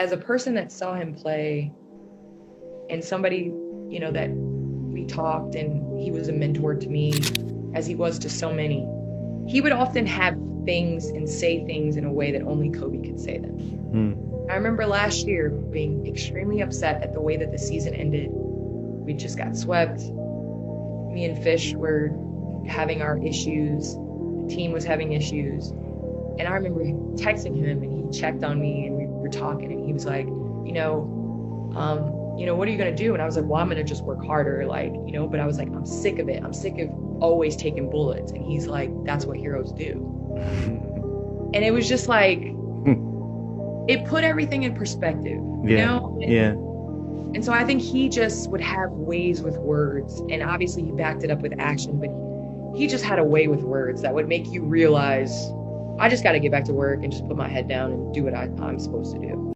As a person that saw him play and somebody, that we talked and he was a mentor to me as he was to so many, he would often have things and say things in a way that only Kobe could say them. I remember last year being extremely upset at the way that the season ended. We just got swept. Me and Fish were having our issues. The team was having issues. And I remember texting him and he checked on me and we were talking and he was like, what are you going to do? And I was like, well, I'm going to just work harder. But I was like, I'm sick of it. I'm sick of always taking bullets. And he's like, that's what heroes do. And it was just like, it put everything in perspective, you know? Yeah. And so I think he just would have ways with words. And obviously he backed it up with action, but he just had a way with words that would make you realize, I just got to get back to work and just put my head down and do what I'm supposed to do.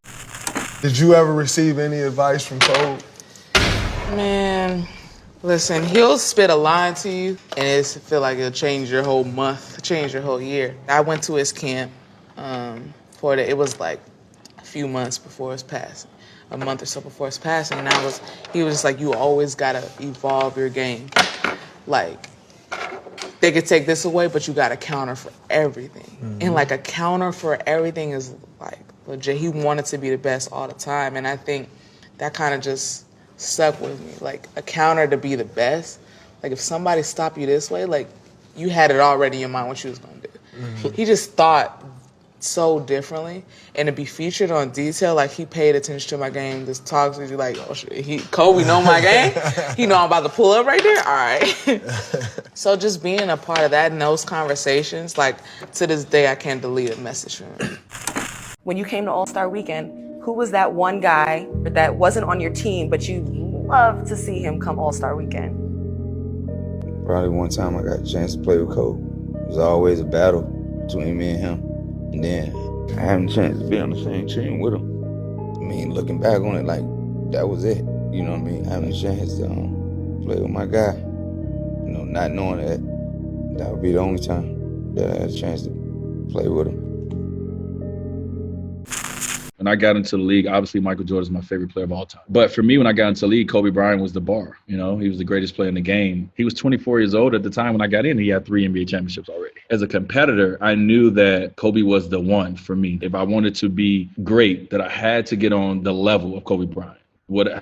Did you ever receive any advice from Kobe? Man, listen, he'll spit a line to you and it feel like it'll change your whole month, change your whole year. I went to his camp it was like a few months before his passing, a month or so before his passing, and he was just like, you always gotta evolve your game. Like, they could take this away, but you got a counter for everything. Mm-hmm. And like a counter for everything is like legit. He wanted to be the best all the time. And I think that kind of just stuck with me. Like a counter to be the best. Like if somebody stopped you this way, like you had it already in your mind what you was gonna do. Mm-hmm. He just thought so differently. And to be featured on Detail, like he paid attention to my game, just talks to you like, oh shit, Kobe know my game? He know I'm about to pull up right there? All right. So just being a part of that and those conversations, like to this day, I can't delete a message from him. When you came to All-Star Weekend, who was that one guy that wasn't on your team, but you loved to see him come All-Star Weekend? Probably one time I got a chance to play with Kobe. It was always a battle between me and him. And then having a chance to be on the same team with him. I mean, looking back on it, like, that was it. You know what I mean? Having a chance to play with my guy. Not knowing that would be the only time that I had a chance to play with him. When I got into the league, obviously Michael Jordan is my favorite player of all time. But for me, when I got into the league, Kobe Bryant was the bar. He was the greatest player in the game. He was 24 years old at the time when I got in. He had 3 NBA championships already. As a competitor, I knew that Kobe was the one for me. If I wanted to be great, that I had to get on the level of Kobe Bryant.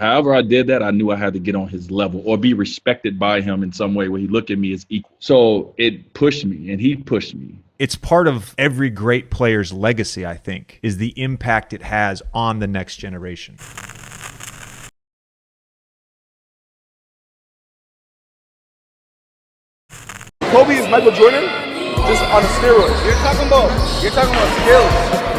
However I did that, I knew I had to get on his level or be respected by him in some way where he looked at me as equal. So it pushed me and he pushed me. It's part of every great player's legacy, I think, is the impact it has on the next generation. Kobe is Michael Jordan, just on steroids. You're talking about skills.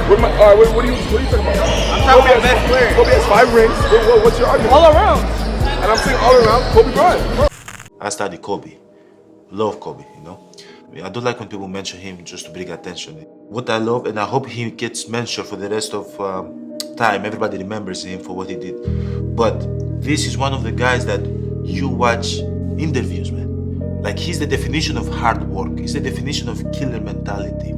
What are you talking about? I'm talking about best player. Kobe has 5 rings. What's your argument? All around. And I'm saying all around, Kobe Bryant. I study Kobe. Love Kobe, I don't like when people mention him just to bring attention. What I love, and I hope he gets mentioned for the rest of time. Everybody remembers him for what he did. But this is one of the guys that you watch interviews, man. Like, he's the definition of hard work. He's the definition of killer mentality.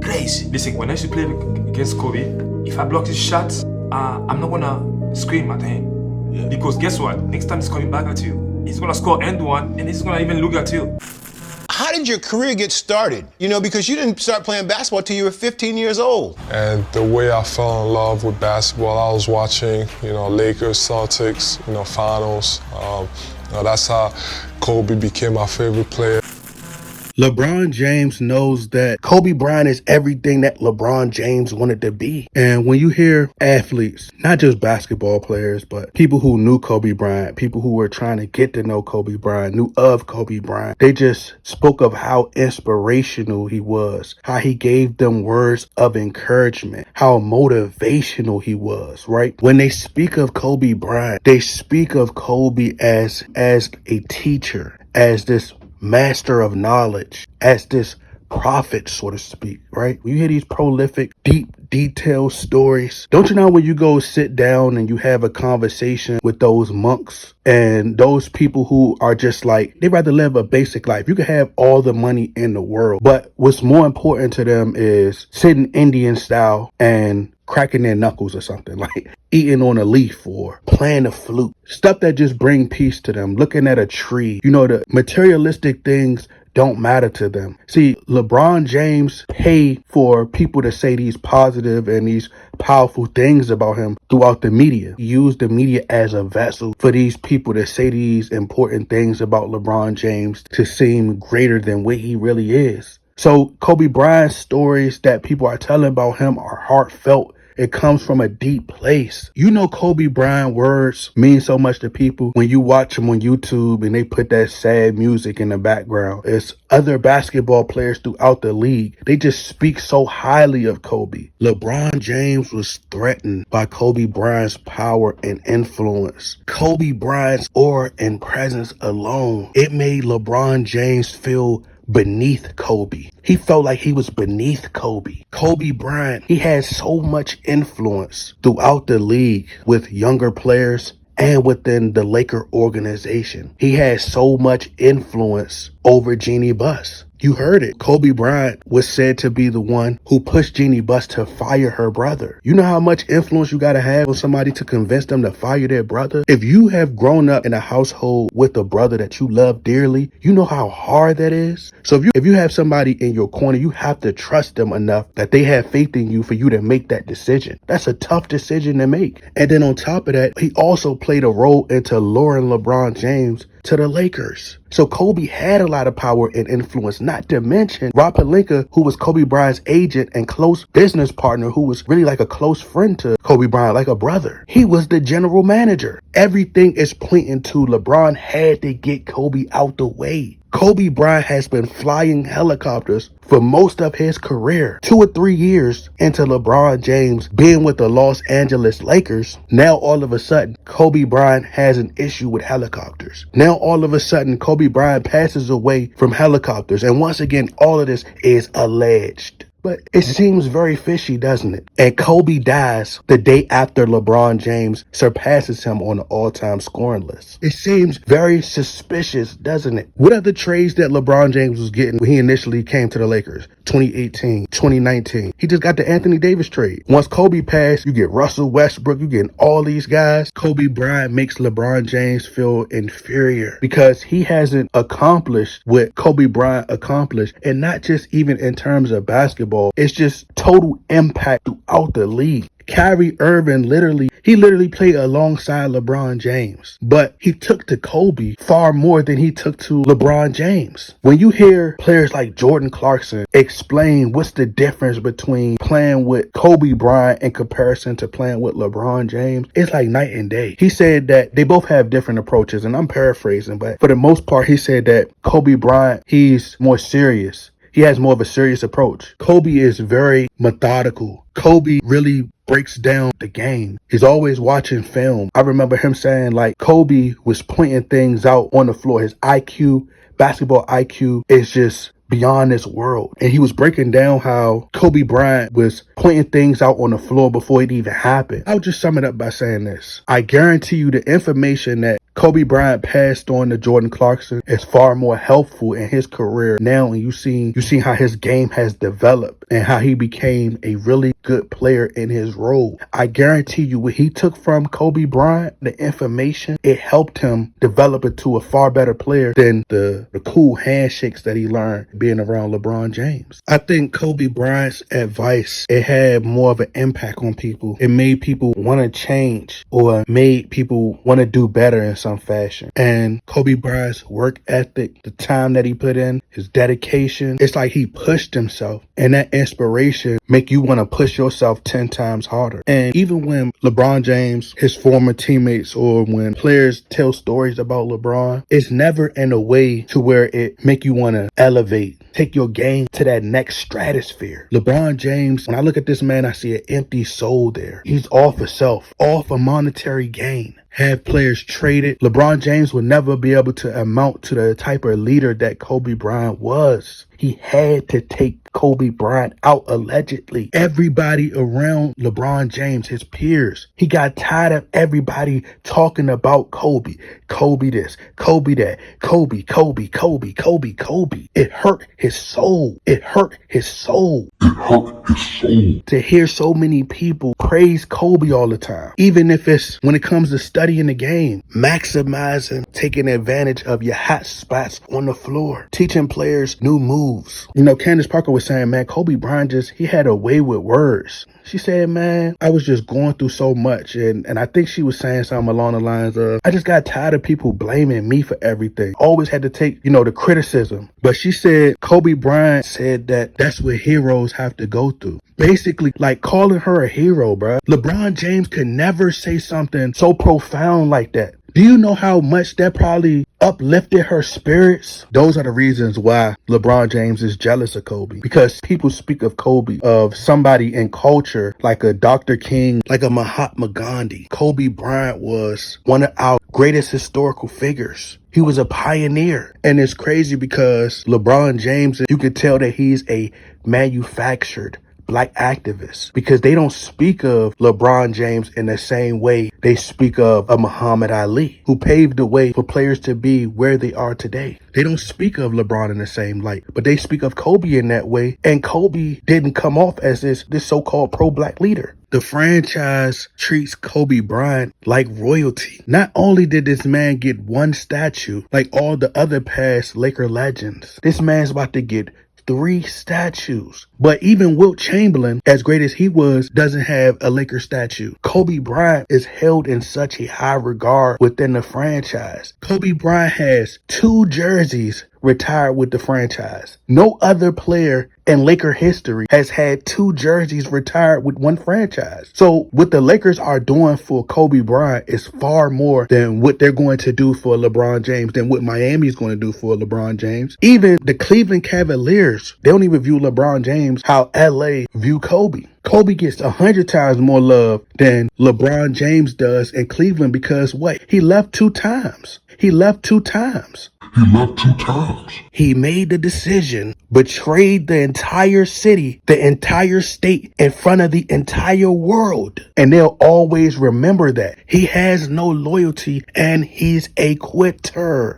Crazy. Listen, when I used to play against Kobe, if I block his shots, I'm not gonna scream at him. Yeah. Because guess what? Next time he's coming back at you, he's gonna score end one, and he's gonna even look at you. How did your career get started? Because you didn't start playing basketball till you were 15 years old. And the way I fell in love with basketball, I was watching, Lakers, Celtics, finals. That's how Kobe became my favorite player. LeBron James knows that Kobe Bryant is everything that LeBron James wanted to be. And when you hear athletes, not just basketball players, but people who knew Kobe Bryant, people who were trying to get to know Kobe Bryant, knew of Kobe Bryant, they just spoke of how inspirational he was, how he gave them words of encouragement, how motivational he was, right? When they speak of Kobe Bryant, they speak of Kobe as a teacher, as this master of knowledge, as this prophet, so to speak, right? When you hear these prolific, deep, detailed stories, don't you know when you go sit down and you have a conversation with those monks and those people who are just like, they rather live a basic life. You can have all the money in the world, but what's more important to them is sitting Indian style and cracking their knuckles or something, like eating on a leaf or playing the flute. Stuff that just bring peace to them. Looking at a tree. The materialistic things don't matter to them. See, LeBron James paid for people to say these positive and these powerful things about him throughout the media. He used the media as a vessel for these people to say these important things about LeBron James to seem greater than what he really is. So Kobe Bryant's stories that people are telling about him are heartfelt. It comes from a deep place. Kobe Bryant words mean so much to people when you watch them on YouTube and they put that sad music in the background. It's other basketball players throughout the league. They just speak so highly of Kobe. LeBron James was threatened by Kobe Bryant's power and influence. Kobe Bryant's aura and presence alone, it made LeBron James feel beneath Kobe. He felt like he was beneath Kobe. Kobe Bryant, he had so much influence throughout the league with younger players and within the Laker organization. He had so much influence over Jeannie Buss. You heard it. Kobe Bryant was said to be the one who pushed Jeannie Buss to fire her brother. You know how much influence you got to have on somebody to convince them to fire their brother? If you have grown up in a household with a brother that you love dearly, you know how hard that is. So if you have somebody in your corner, you have to trust them enough that they have faith in you for you to make that decision. That's a tough decision to make. And then on top of that, he also played a role into luring LeBron James to the Lakers. So Kobe had a lot of power and influence, not to mention Rob Pelinka, who was Kobe Bryant's agent and close business partner, who was really like a close friend to Kobe Bryant, like a brother. He was the general manager. Everything is pointing to LeBron had to get Kobe out the way. Kobe Bryant has been flying helicopters for most of his career. 2 or 3 years into LeBron James being with the Los Angeles Lakers, now all of a sudden, Kobe Bryant has an issue with helicopters. Now all of a sudden, Kobe Bryant passes away from helicopters. And once again, all of this is alleged. But it seems very fishy, doesn't it? And Kobe dies the day after LeBron James surpasses him on the all-time scoring list. It seems very suspicious, doesn't it? What are the trades that LeBron James was getting when he initially came to the Lakers? 2018, 2019. He just got the Anthony Davis trade. Once Kobe passed, you get Russell Westbrook, you get all these guys. Kobe Bryant makes LeBron James feel inferior because he hasn't accomplished what Kobe Bryant accomplished, and not just even in terms of basketball. It's just total impact throughout the league. Kyrie Irving literally played alongside LeBron James, but he took to Kobe far more than he took to LeBron James. When you hear players like Jordan Clarkson explain what's the difference between playing with Kobe Bryant in comparison to playing with LeBron James, it's like night and day. He said that they both have different approaches, and I'm paraphrasing, but for the most part, he said that Kobe Bryant, he's more serious. He has more of a serious approach. Kobe is very methodical. Kobe really breaks down the game. He's always watching film. I remember him saying like Kobe was pointing things out on the floor. His IQ, basketball IQ is just beyond this world. And he was breaking down how Kobe Bryant was pointing things out on the floor before it even happened. I'll just sum it up by saying this. I guarantee you the information that Kobe Bryant passed on to Jordan Clarkson is far more helpful in his career now, and you see how his game has developed and how he became a really good player in his role. I guarantee you what he took from Kobe Bryant, the information, it helped him develop into a far better player than the cool handshakes that he learned being around LeBron James. I think Kobe Bryant's advice, it had more of an impact on people. It made people want to change or made people want to do better in some fashion. And Kobe Bryant's work ethic, the time that he put in, his dedication, it's like he pushed himself, and that inspiration make you want to push yourself 10 times harder. And even when LeBron James, his former teammates, or when players tell stories about LeBron, it's never in a way to where it make you want to elevate, take your game to that next stratosphere. LeBron James, when I look at this man, I see an empty soul there. He's all for self, all for monetary gain. Have players traded. LeBron James would never be able to amount to the type of leader that Kobe Bryant was. He had to take Kobe Bryant out allegedly. Everybody around LeBron James, his peers, he got tired of everybody talking about Kobe. Kobe this, Kobe that, Kobe, Kobe, Kobe, Kobe, Kobe. It hurt his soul. It hurt his soul. It hurt his soul. To hear so many people praise Kobe all the time, even if it's when it comes to studying the game, maximizing, taking advantage of your hot spots on the floor, teaching players new moves. You know, Candace Parker was saying, man, Kobe Bryant he had a way with words. She said, man, I was just going through so much. And I think she was saying something along the lines of, I just got tired of people blaming me for everything. Always had to take, the criticism. But she said, Kobe Bryant said that that's what heroes have to go through. Basically, like calling her a hero, bruh. LeBron James could never say something so profound like that. Do you know how much that probably uplifted her spirits? Those are the reasons why LeBron James is jealous of Kobe. Because people speak of Kobe, of somebody in culture like a Dr. King, like a Mahatma Gandhi. Kobe Bryant was one of our greatest historical figures. He was a pioneer. And it's crazy because LeBron James, you could tell that he's a manufactured Black activists, because they don't speak of LeBron James in the same way they speak of a Muhammad Ali, who paved the way for players to be where they are today. They don't speak of LeBron in the same light, but they speak of Kobe in that way. And Kobe didn't come off as this so-called pro-Black leader. The franchise treats Kobe Bryant like royalty. Not only did this man get one statue like all the other past Laker legends, this man's about to get 3 statues. But even Wilt Chamberlain, as great as he was, doesn't have a Laker statue. Kobe Bryant is held in such a high regard within the franchise. Kobe Bryant has 2 jerseys retired with the franchise. No other player in Laker history has had 2 jerseys retired with one franchise. So what the Lakers are doing for Kobe Bryant is far more than what they're going to do for LeBron James, than what Miami is going to do for LeBron James. Even the Cleveland Cavaliers, they don't even view LeBron James how LA view Kobe. Kobe gets 100 times more love than LeBron James does in Cleveland, because what? He left 2 times. He left 2 times. He made the decision, betrayed the entire city, the entire state, in front of the entire world. And they'll always remember that. He has no loyalty and he's a quitter.